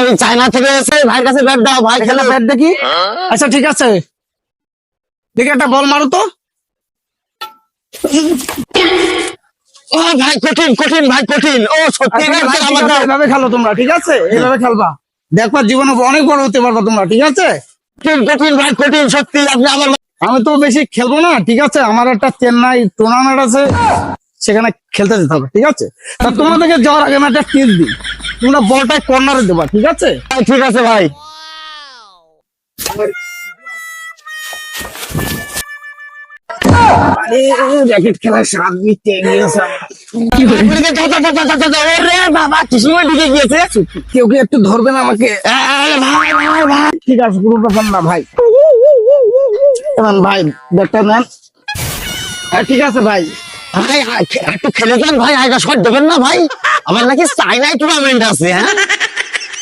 ভাই চায়না থেকে এসে ভাইয়ের কাছে ব্যাট দাও, ভাই খেলা খেলে ব্যাট দেখি। আচ্ছা ঠিক আছে, দেখি একটা বল মারো তো। ও ভাই কঠিন কঠিন ভাই কঠিন, ও সত্যি আচ্ছা, ভাই ঠিক আমার আছে, দাও। এভাবে খেলো তোমরা, ঠিক আছে? এইভাবে খেলবা, দেখবা জীবনে অনেক বড় হতে পারবা তোমরা, ঠিক আছে? কঠিন কঠিন ভাই কঠিন, সত্যি আপনি আমার আমি তো বেশি খেলবো না, ঠিক আছে? আমার একটা চেন্নাই টুর্নামেন্ট আছে, সেখানে খেলতে যেতে হবে, ঠিক আছে? তা তোমাদেরকে যাওয়ার আগে আমি একটা টিপ দিই, তোমরা বলটা কর্নারে দেবা, ঠিক আছে? ঠিক আছে ভাই। র্যাকেট খেলার স্বাদ মিটে গিয়েছে। ওরে বাবা কি সময় ঢুকে গিয়েছে। কেউ কি একটু ধরবেন আমাকে? ভাই ভাই ভাই ঠিক আছে, কোনো ব্যাপার না ভাই। এমন ভাই, ব্যাগটা নেন। ঠিক আছে ভাই। ভাই একটু খেলে যান ভাই, আগে শট দেবেন না ভাই, আমার নাকি চাইনাই টুর্নামেন্ট আছে। হ্যাঁ